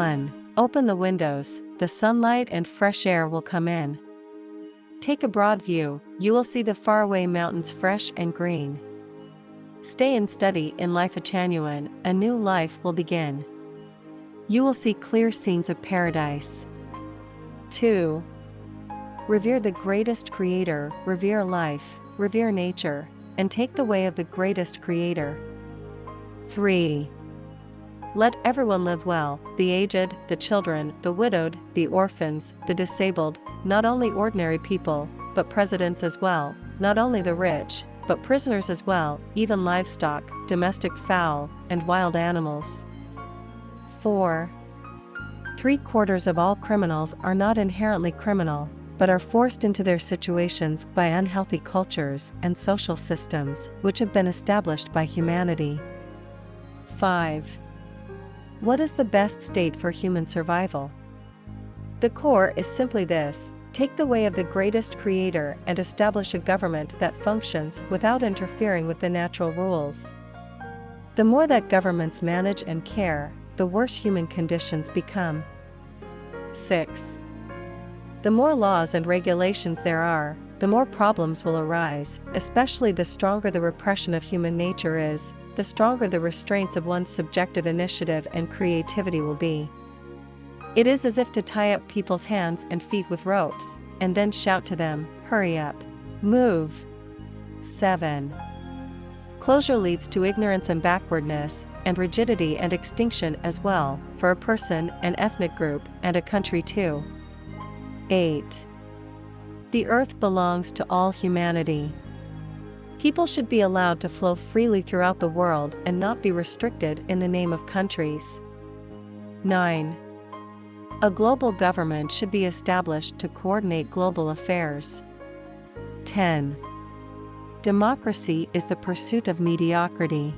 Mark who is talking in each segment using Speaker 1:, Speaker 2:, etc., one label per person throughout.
Speaker 1: 1. Open the windows, the sunlight and fresh air will come in. Take a broad view, you will see the faraway mountains fresh and green. Stay and study in life a genuine, a new life will begin. You will see clear scenes of paradise. 2. Revere the greatest creator, revere life, revere nature, and take the way of the greatest creator. 3. Let everyone live well, the aged, the children, the widowed, the orphans, the disabled, not only ordinary people, but presidents as well, not only the rich, but prisoners as well, even livestock, domestic fowl, and wild animals. 4. 3/4 of all criminals are not inherently criminal, but are forced into their situations by unhealthy cultures and social systems which have been established by humanity. 5. What is the best state for human survival? The core is simply this: take the way of the greatest creator and establish a government that functions without interfering with the natural rules. The more that governments manage and care, the worse human conditions become. 6. The more laws and regulations there are, the more problems will arise, especially the stronger the repression of human nature is, the stronger the restraints of one's subjective initiative and creativity will be. It is as if to tie up people's hands and feet with ropes, and then shout to them, "Hurry up! Move!" 7. Closure leads to ignorance and backwardness, and rigidity and extinction as well, for a person, an ethnic group, and a country too. 8. The earth belongs to all humanity. People should be allowed to flow freely throughout the world and not be restricted in the name of countries. 9. A global government should be established to coordinate global affairs. 10. Democracy is the pursuit of mediocrity.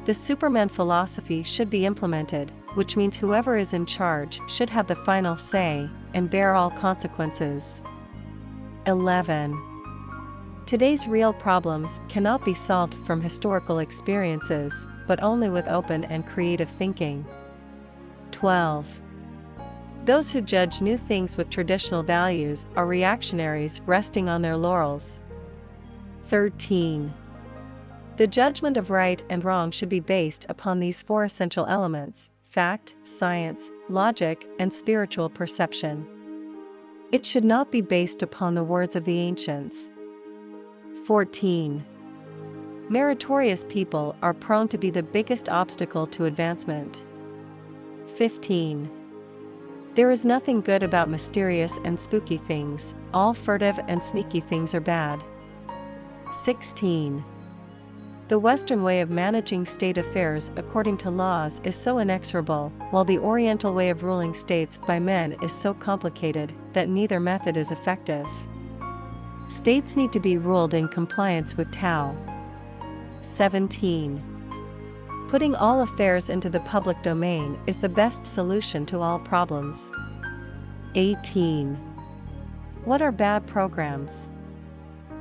Speaker 1: The Superman philosophy should be implemented, which means whoever is in charge should have the final say and bear all consequences. 11. Today's real problems cannot be solved from historical experiences, but only with open and creative thinking. 12. Those who judge new things with traditional values are reactionaries resting on their laurels. 13. The judgment of right and wrong should be based upon these four essential elements: fact, science, logic, and spiritual perception. It should not be based upon the words of the ancients. 14. Meritorious people are prone to be the biggest obstacle to advancement. 15. There is nothing good about mysterious and spooky things, all furtive and sneaky things are bad. 16. The Western way of managing state affairs according to laws is so inexorable, while the Oriental way of ruling states by men is so complicated that neither method is effective. States need to be ruled in compliance with Tao. 17. Putting all affairs into the public domain is the best solution to all problems. 18. What are bad programs?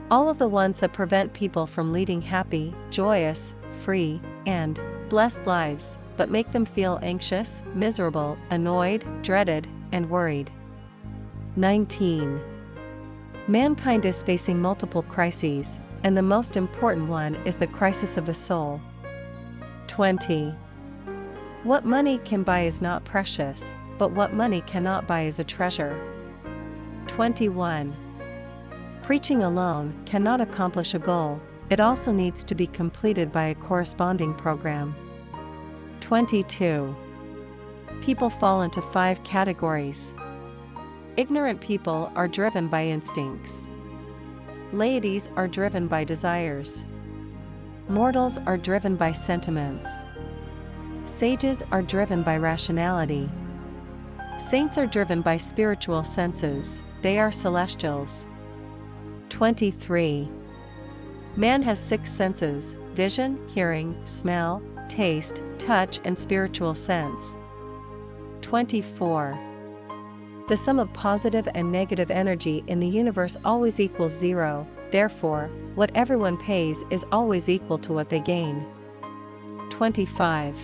Speaker 1: All of the ones that prevent people from leading happy, joyous, free, and blessed lives, but make them feel anxious, miserable, annoyed, dreaded, and worried. 19. Mankind is facing multiple crises, and the most important one is the crisis of the soul. 20. What money can buy is not precious, but what money cannot buy is a treasure. 21. Preaching alone cannot accomplish a goal, it also needs to be completed by a corresponding program. 22. People fall into 5 categories. Ignorant people are driven by instincts. Laities are driven by desires. Mortals are driven by sentiments. Sages are driven by rationality. Saints are driven by spiritual senses, they are celestials. 23. Man has 6 senses: vision, hearing, smell, taste, touch, and spiritual sense. 24. The sum of positive and negative energy in the universe always equals 0, therefore, what everyone pays is always equal to what they gain. 25.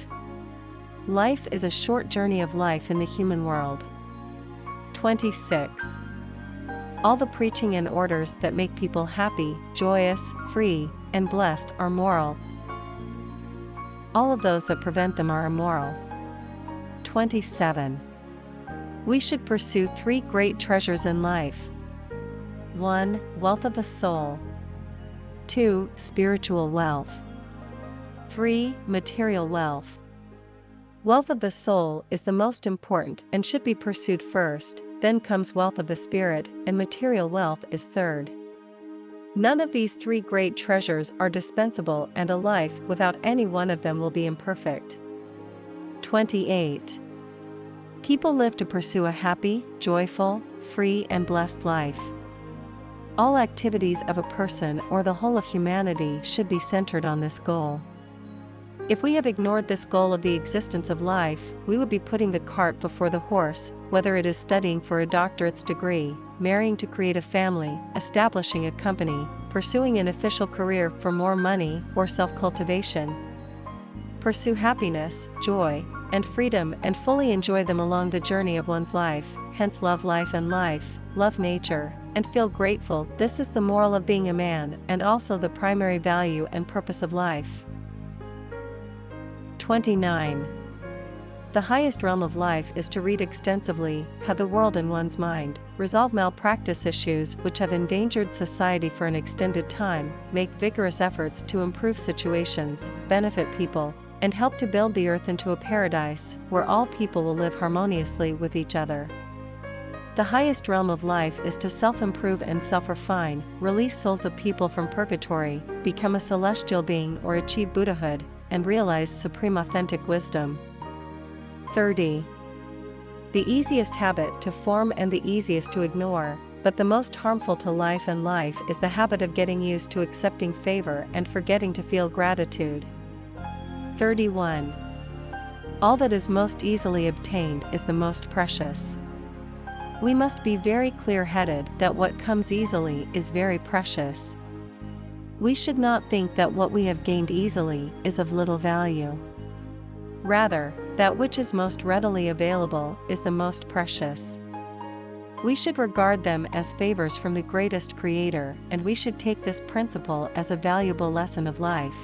Speaker 1: Life is a short journey of life in the human world. 26. All the preaching and orders that make people happy, joyous, free, and blessed are moral. All of those that prevent them are immoral. 27. We should pursue 3 great treasures in life. 1. Wealth of the soul. 2. Spiritual wealth. 3. Material wealth. Wealth of the soul is the most important and should be pursued first, then comes wealth of the spirit, and material wealth is third. None of these 3 great treasures are dispensable, and a life without any one of them will be imperfect. 28. People live to pursue a happy, joyful, free, and blessed life. All activities of a person or the whole of humanity should be centered on this goal. If we have ignored this goal of the existence of life, we would be putting the cart before the horse, whether it is studying for a doctorate's degree, marrying to create a family, establishing a company, pursuing an official career for more money, or self-cultivation. Pursue happiness, joy, and freedom and fully enjoy them along the journey of one's life, hence love life and life, love nature, and feel grateful. This is the moral of being a man and also the primary value and purpose of life. 29. The highest realm of life is to read extensively, have the world in one's mind, resolve malpractice issues which have endangered society for an extended time, make vigorous efforts to improve situations, benefit people, and help to build the earth into a paradise where all people will live harmoniously with each other. The highest realm of life is to self-improve and self-refine, release souls of people from purgatory, become a celestial being or achieve Buddhahood, and realize supreme authentic wisdom. 30. The easiest habit to form and the easiest to ignore, but the most harmful to life and life is the habit of getting used to accepting favor and forgetting to feel gratitude. 31. All that is most easily obtained is the most precious. We must be very clear-headed that what comes easily is very precious. We should not think that what we have gained easily is of little value. Rather, that which is most readily available is the most precious. We should regard them as favors from the greatest Creator, and we should take this principle as a valuable lesson of life.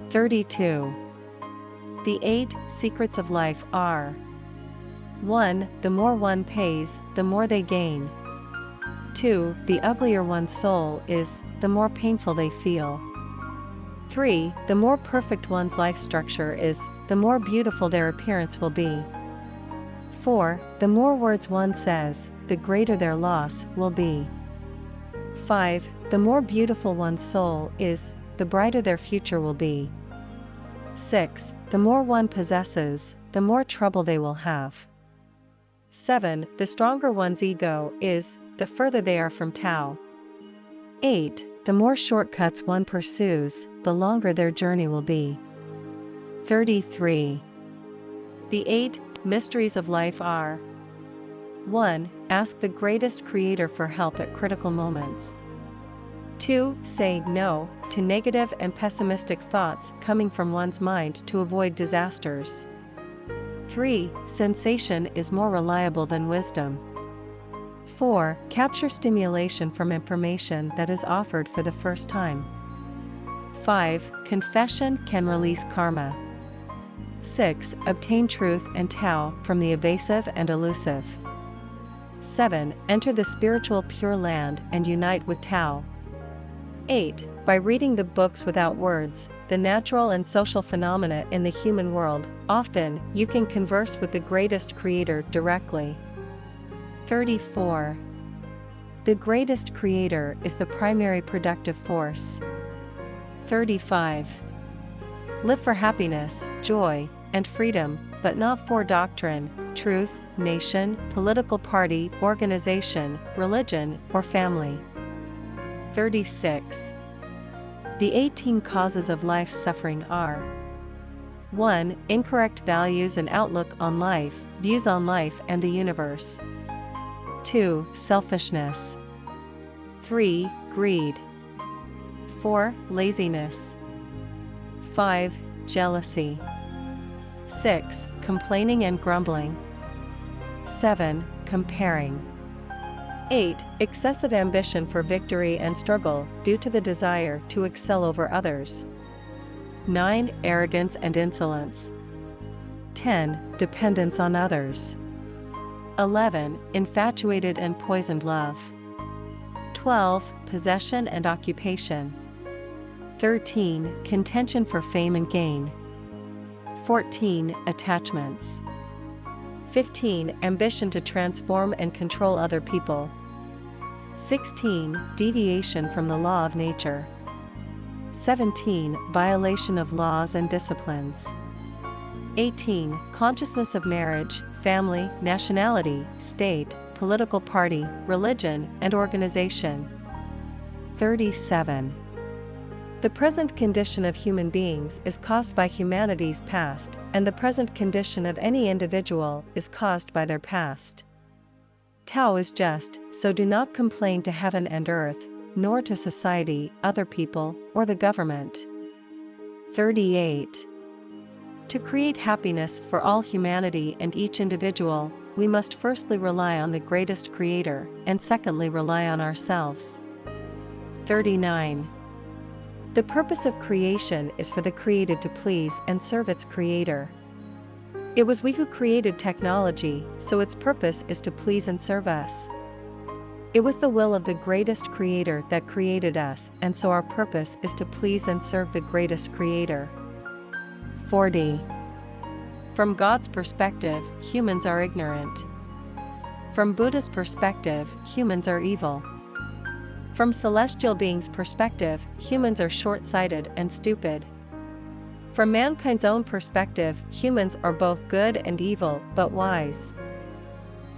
Speaker 1: 32. The 8 secrets of life are: 1. The more one pays, the more they gain. 2. The uglier one's soul is, the more painful they feel. 3. The more perfect one's life structure is, the more beautiful their appearance will be. 4. The more words one says, the greater their loss will be. 5. The more beautiful one's soul is, the brighter their future will be. 6. The more one possesses, the more trouble they will have. 7. The stronger one's ego is, the further they are from Tao. 8. The more shortcuts one pursues, the longer their journey will be. 33. The 8 mysteries of life are: 1. Ask the greatest Creator for help at critical moments. 2. Say no to negative and pessimistic thoughts coming from one's mind to avoid disasters. 3. Sensation is more reliable than wisdom. 4. Capture stimulation from information that is offered for the first time. 5. Confession can release karma. 6. Obtain truth and Tao from the evasive and elusive. 7. Enter the spiritual Pure Land and unite with Tao. 8. By reading the books without words, the natural and social phenomena in the human world, often you can converse with the greatest Creator directly. 34. The greatest Creator is the primary productive force. 35. Live for happiness, joy, and freedom, but not for doctrine, truth, nation, political party, organization, religion, or family. 36. The 18 causes of life's suffering are: 1. Incorrect values and outlook on life, views on life and the universe. 2. Selfishness. 3. Greed. 4. Laziness. 5. Jealousy. 6. Complaining and grumbling. 7. Comparing. 8. Excessive ambition for victory and struggle due to the desire to excel over others. 9. Arrogance and insolence. 10. Dependence on others. 11. Infatuated and poisoned love. 12. Possession and occupation. 13. Contention for fame and gain. 14. Attachments. 15. Ambition to transform and control other people. 16. Deviation from the law of nature. 17. Violation of laws and disciplines. 18. Consciousness of marriage, family, nationality, state, political party, religion, and organization. 37. The present condition of human beings is caused by humanity's past, and the present condition of any individual is caused by their past. Tao is just, so do not complain to heaven and earth, nor to society, other people, or the government. 38. To create happiness for all humanity and each individual, we must firstly rely on the greatest creator, and secondly rely on ourselves. 39. The purpose of creation is for the created to please and serve its creator. It was we who created technology, so its purpose is to please and serve us. It was the will of the greatest creator that created us, and so our purpose is to please and serve the greatest creator. 40. From God's perspective, humans are ignorant. From Buddha's perspective, humans are evil. From celestial beings' perspective, humans are short-sighted and stupid. From mankind's own perspective, humans are both good and evil, but wise.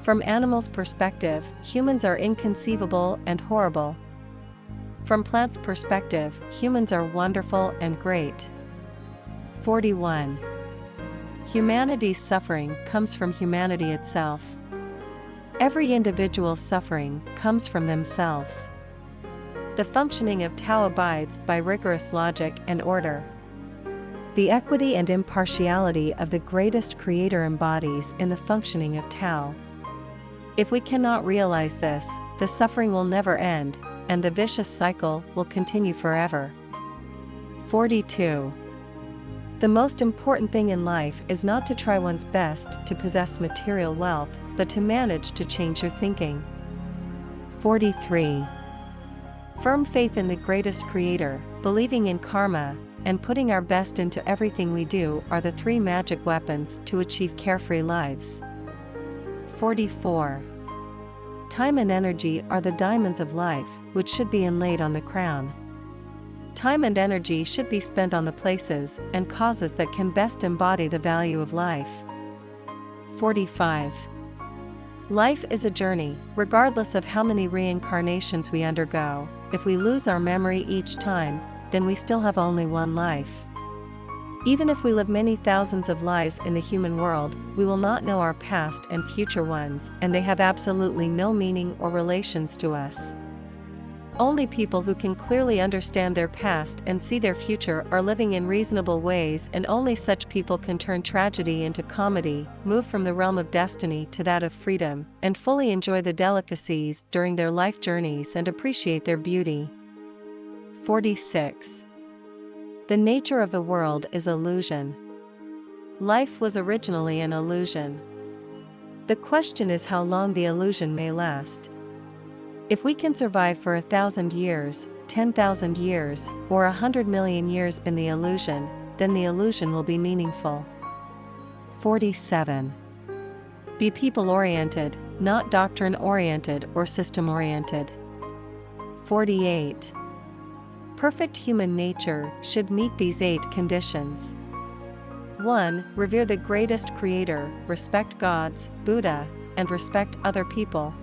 Speaker 1: From animals' perspective, humans are inconceivable and horrible. From plants' perspective, humans are wonderful and great. 41. Humanity's suffering comes from humanity itself. Every individual's suffering comes from themselves. The functioning of Tao abides by rigorous logic and order. The equity and impartiality of the greatest creator embodies in the functioning of Tao. If we cannot realize this, the suffering will never end, and the vicious cycle will continue forever. 42. The most important thing in life is not to try one's best to possess material wealth, but to manage to change your thinking. 43. Firm faith in the greatest creator, believing in karma, and putting our best into everything we do are the three magic weapons to achieve carefree lives. 44. Time and energy are the diamonds of life, which should be inlaid on the crown. Time and energy should be spent on the places and causes that can best embody the value of life. 45. Life is a journey, regardless of how many reincarnations we undergo. If we lose our memory each time, then we still have only one life. Even if we live many thousands of lives in the human world, we will not know our past and future ones, and they have absolutely no meaning or relations to us. Only people who can clearly understand their past and see their future are living in reasonable ways, and only such people can turn tragedy into comedy, move from the realm of destiny to that of freedom, and fully enjoy the delicacies during their life journeys and appreciate their beauty. 46. The nature of the world is illusion. Life was originally an illusion. The question is how long the illusion may last. If we can survive for 1,000 years, 10,000 years, or 100 million years in the illusion, then the illusion will be meaningful. 47. Be people-oriented, not doctrine-oriented or system-oriented. 48. Perfect human nature should meet these 8 conditions. 1. Revere the greatest creator, respect gods, Buddha, and respect other people.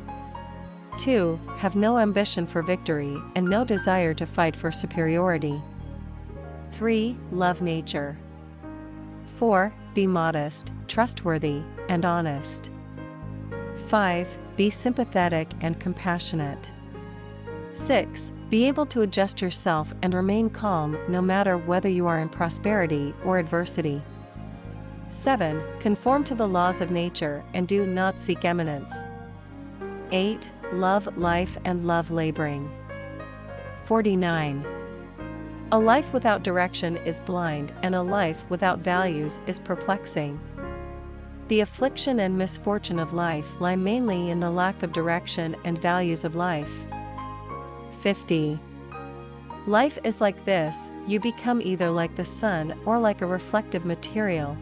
Speaker 1: 2. Have no ambition for victory and no desire to fight for superiority. 3. Love nature. 4. Be modest, trustworthy, and honest. 5. Be sympathetic and compassionate. 6. Be able to adjust yourself and remain calm no matter whether you are in prosperity or adversity. 7. Conform to the laws of nature and do not seek eminence. 8. Love life and love laboring. 49. A life without direction is blind, and a life without values is perplexing. The affliction and misfortune of life lie mainly in the lack of direction and values of life. 50. Life is like this: you become either like the sun or like a reflective material.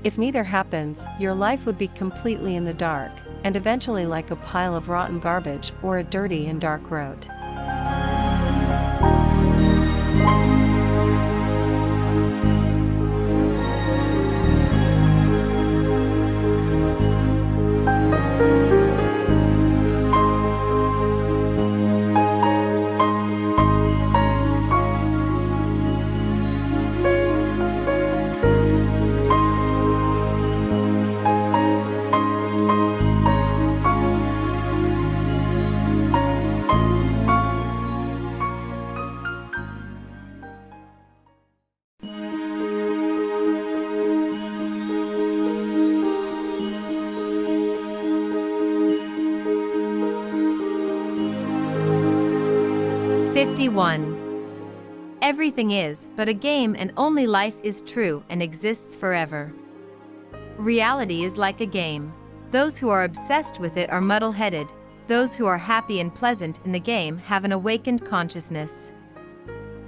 Speaker 1: If neither happens, your life would be completely in the dark, and eventually like a pile of rotten garbage or a dirty and dark road.
Speaker 2: Everything is but a game, and only life is true and exists forever. Reality is like a game. Those who are obsessed with it are muddle-headed. Those who are happy and pleasant in the game have an awakened consciousness.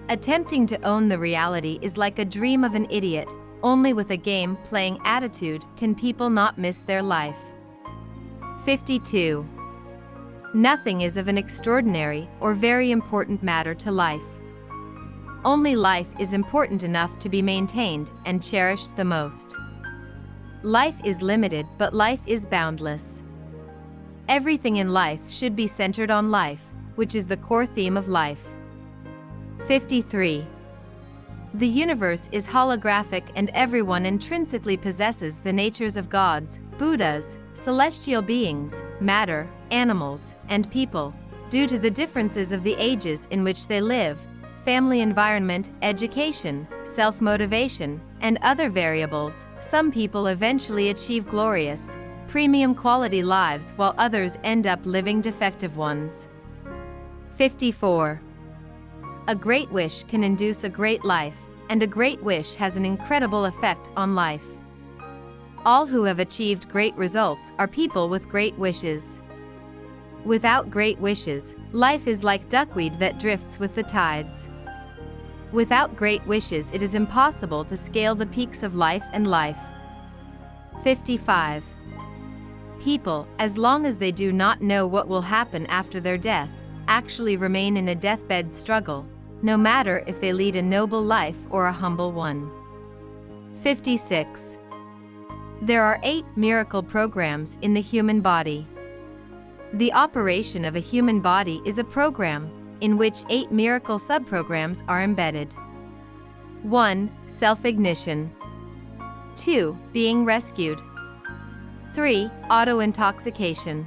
Speaker 2: Attempting to own the reality is like a dream of an idiot. Only with a game-playing attitude can people not miss their life. 52. Nothing is of an extraordinary or very important matter to life. Only life is important enough to be maintained and cherished the most. Life is limited, but life is boundless. Everything in life should be centered on life, which is the core theme of life. 53. The universe is holographic, and everyone intrinsically possesses the natures of gods, Buddhas, celestial beings, matter, animals, and people. Due to the differences of the ages in which they live, family environment, education, self-motivation, and other variables, some people eventually achieve glorious, premium quality lives while others end up living defective ones. 54. A great wish can induce a great life, and a great wish has an incredible effect on life. All who have achieved great results are people with great wishes. Without great wishes, life is like duckweed that drifts with the tides. Without great wishes, it is impossible to scale the peaks of life and life. 55. People, as long as they do not know what will happen after their death, actually remain in a deathbed struggle, no matter if they lead a noble life or a humble one. 56. There are 8 miracle programs in the human body. The operation of a human body is a program, in which 8 miracle subprograms are embedded. 1. Self-ignition. 2. Being rescued. 3. Auto-intoxication.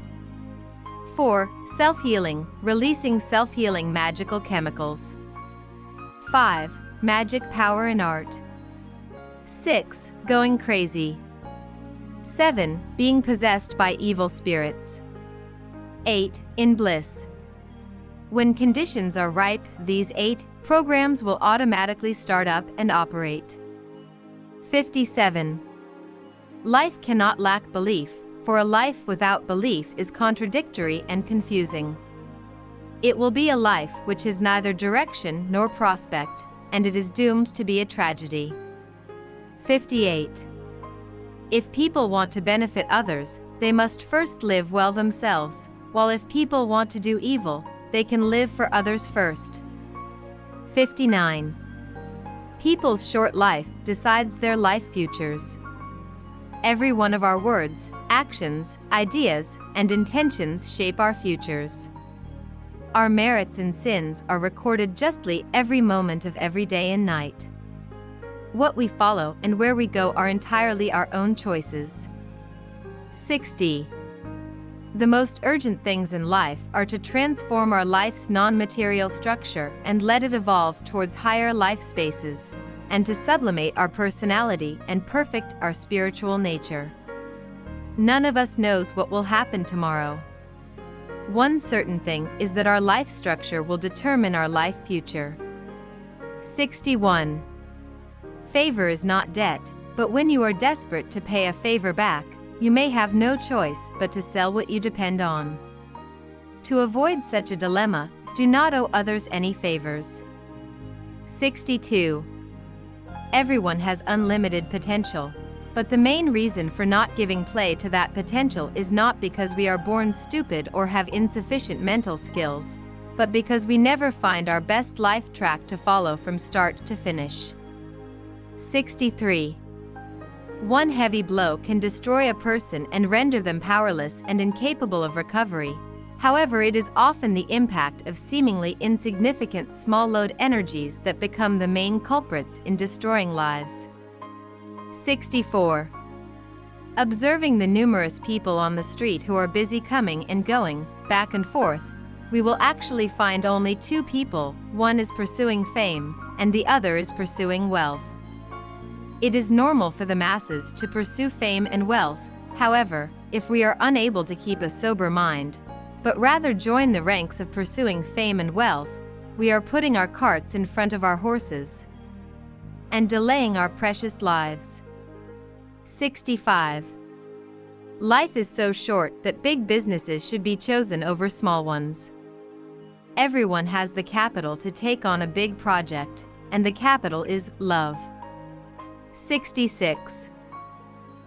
Speaker 2: 4. Self-healing, releasing self-healing magical chemicals. 5. Magic power in art. 6. Going crazy. 7. Being possessed by evil spirits. 8. In bliss. When conditions are ripe, these 8 programs will automatically start up and operate. 57. Life cannot lack belief, for a life without belief is contradictory and confusing. It will be a life which has neither direction nor prospect, and it is doomed to be a tragedy. 58. If people want to benefit others, they must first live well themselves, while if people want to do evil, they can live for others first. 59. People's short life decides their life futures. Every one of our words, actions, ideas, and intentions shape our futures. Our merits and sins are recorded justly every moment of every day and night. What we follow and where we go are entirely our own choices. 60. The most urgent things in life are to transform our life's non-material structure and let it evolve towards higher life spaces, and to sublimate our personality and perfect our spiritual nature. None of us knows what will happen tomorrow. One certain thing is that our life structure will determine our life future. 61. Favor is not debt, but when you are desperate to pay a favor back, you may have no choice but to sell what you depend on. To avoid such a dilemma, do not owe others any favors. 62. Everyone has unlimited potential, but the main reason for not giving play to that potential is not because we are born stupid or have insufficient mental skills, but because we never find our best life track to follow from start to finish. 63. One heavy blow can destroy a person and render them powerless and incapable of recovery. However, it is often the impact of seemingly insignificant small-load energies that become the main culprits in destroying lives. 64. Observing the numerous people on the street who are busy coming and going, back and forth, we will actually find only two people. One is pursuing fame, and the other is pursuing wealth. It is normal for the masses to pursue fame and wealth. However, if we are unable to keep a sober mind, but rather join the ranks of pursuing fame and wealth, we are putting our carts in front of our horses and delaying our precious lives. 65. Life is so short that big businesses should be chosen over small ones. Everyone has the capital to take on a big project, and the capital is love. 66.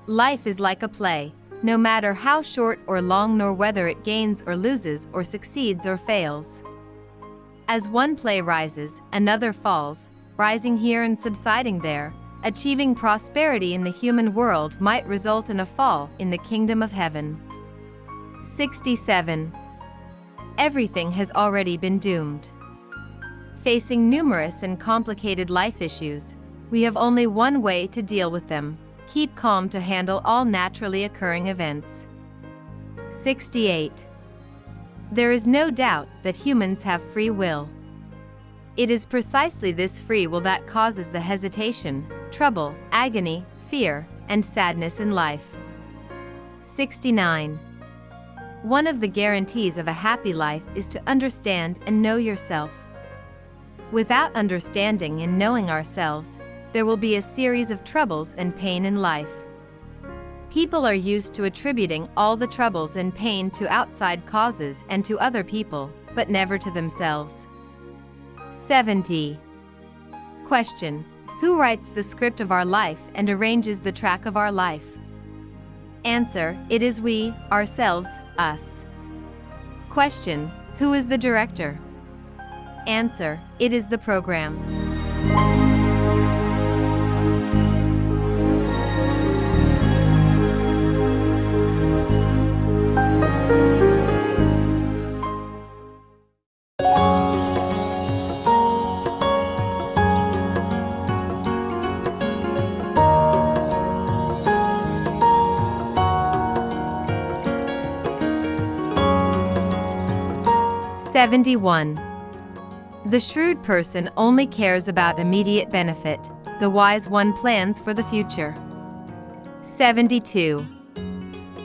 Speaker 2: Life is like a play, no matter how short or long, nor whether it gains or loses or succeeds or fails. As one play rises, another falls, rising here and subsiding there. Achieving prosperity in the human world might result in a fall in the kingdom of heaven. 67. Everything has already been doomed. Facing numerous and complicated life issues, we have only one way to deal with them: keep calm to handle all naturally occurring events. 68. There is no doubt that humans have free will. It is precisely this free will that causes the hesitation, trouble, agony, fear, and sadness in life. 69. One of the guarantees of a happy life is to understand and know yourself. Without understanding and knowing ourselves, there will be a series of troubles and pain in life. People are used to attributing all the troubles and pain to outside causes and to other people, but never to themselves. 70. Question: who writes the script of our life and arranges the track of our life? Answer: it is we, ourselves, us. Question: who is the director? Answer: it is the program. '71. The shrewd person only cares about immediate benefit. The wise one plans for the future. 72.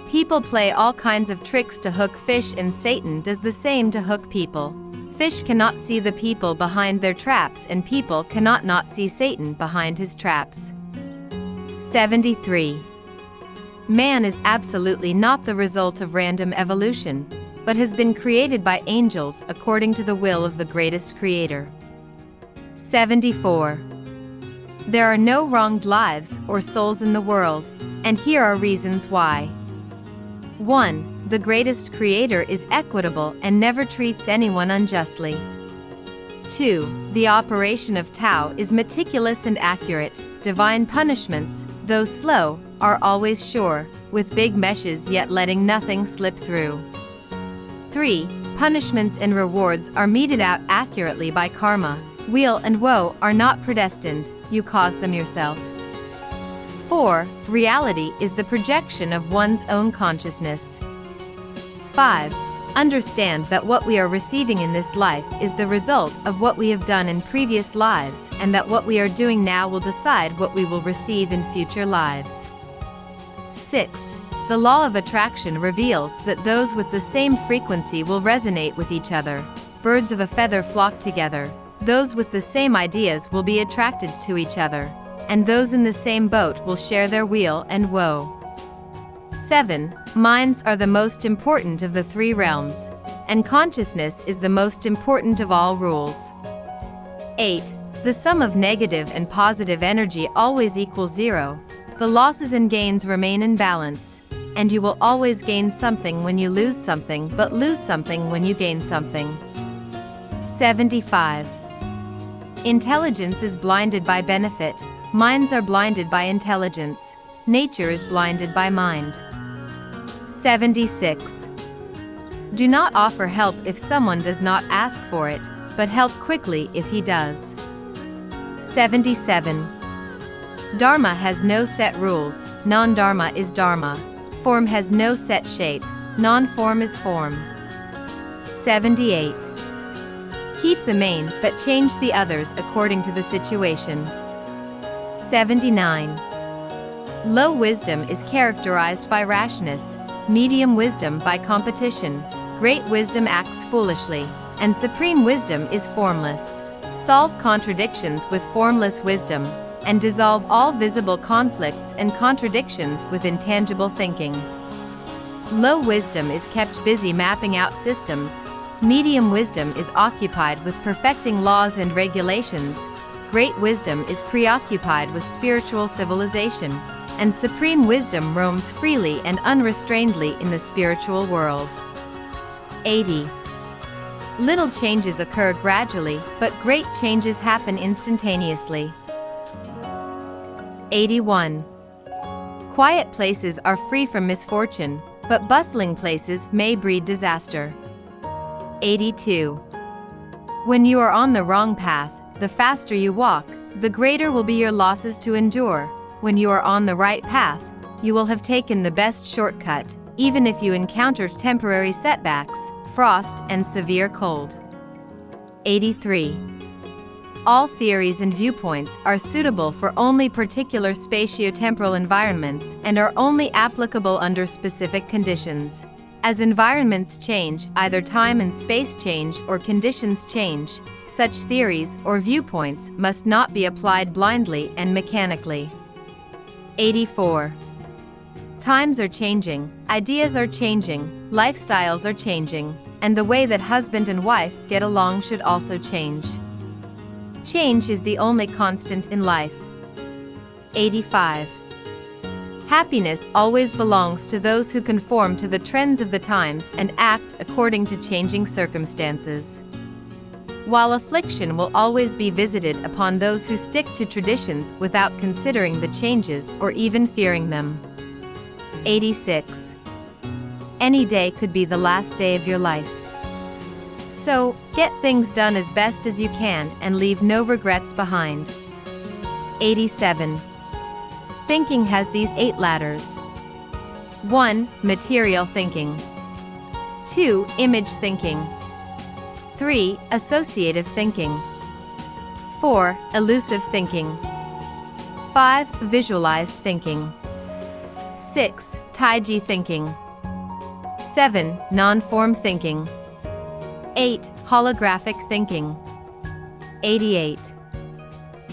Speaker 2: People play all kinds of tricks to hook fish, and Satan does the same to hook people. Fish cannot see the people behind their traps, and people cannot not see Satan behind his traps. 73. Man is absolutely not the result of random evolution, but has been created by angels according to the will of the greatest creator. 74. There are no wronged lives or souls in the world, and here are reasons why. 1. The greatest creator is equitable and never treats anyone unjustly. 2. The operation of Tao is meticulous and accurate. Divine punishments, though slow, are always sure, with big meshes yet letting nothing slip through. 3. Punishments and rewards are meted out accurately by karma. Weal and woe are not predestined, you cause them yourself. 4. Reality is the projection of one's own consciousness. 5. Understand that what we are receiving in this life is the result of what we have done in previous lives, and that what we are doing now will decide what we will receive in future lives. 6. The law of attraction reveals that those with the same frequency will resonate with each other. Birds of a feather flock together. Those with the same ideas will be attracted to each other, and those in the same boat will share their weal and woe. 7. Minds are the most important of the three realms, and consciousness is the most important of all rules. 8. The sum of negative and positive energy always equals 0. The losses and gains remain in balance, and you will always gain something when you lose something, but lose something when you gain something. 75. Intelligence is blinded by benefit. Minds are blinded by intelligence. Nature is blinded by mind. 76. Do not offer help if someone does not ask for it, but help quickly if he does. 77. Dharma has no set rules, non-dharma is dharma. Form has no set shape, non-form is form. 78. Keep the main, but change the others according to the situation. 79. Low wisdom is characterized by rashness, medium wisdom by competition, great wisdom acts foolishly, and supreme wisdom is formless. Solve contradictions with formless wisdom, and dissolve all visible conflicts and contradictions with intangible thinking. Low wisdom is kept busy mapping out systems. Medium wisdom is occupied with perfecting laws and regulations. Great wisdom is preoccupied with spiritual civilization, and supreme wisdom roams freely and unrestrainedly in the spiritual world. 80. Little changes occur gradually, but great changes happen instantaneously. 81. Quiet places are free from misfortune, but bustling places may breed disaster. 82. When you are on the wrong path, the faster you walk, the greater will be your losses to endure. When you are on the right path, you will have taken the best shortcut, even if you encounter temporary setbacks, frost, and severe cold. 83. All theories and viewpoints are suitable for only particular spatio-temporal environments and are only applicable under specific conditions. As environments change, either time and space change or conditions change, such theories or viewpoints must not be applied blindly and mechanically. 84. Times are changing, ideas are changing, lifestyles are changing, and the way that husband and wife get along should also change. Change is the only constant in life. 85. Happiness always belongs to those who conform to the trends of the times and act according to changing circumstances, while affliction will always be visited upon those who stick to traditions without considering the changes or even fearing them. 86. Any day could be the last day of your life. So, get things done as best as you can and leave no regrets behind. 87. Thinking has these 8 ladders. 1. Material thinking. 2. Image thinking. 3. Associative thinking. 4. Elusive thinking. 5. Visualized thinking. 6. Taiji thinking. 7. Non-form thinking. 8. Holographic thinking. 88.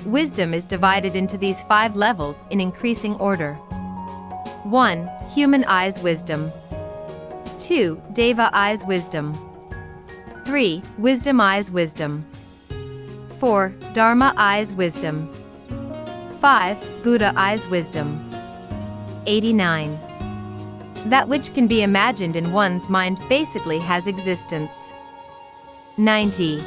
Speaker 2: Wisdom is divided into these 5 levels in increasing order. 1. Human eyes wisdom. 2. Deva eyes wisdom. 3. Wisdom eyes wisdom. 4. Dharma eyes wisdom. 5. Buddha eyes wisdom. 89. That which can be imagined in one's mind basically has existence. 90.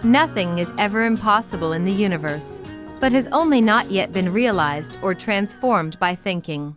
Speaker 2: Nothing is ever impossible in the universe, but has only not yet been realized or transformed by thinking.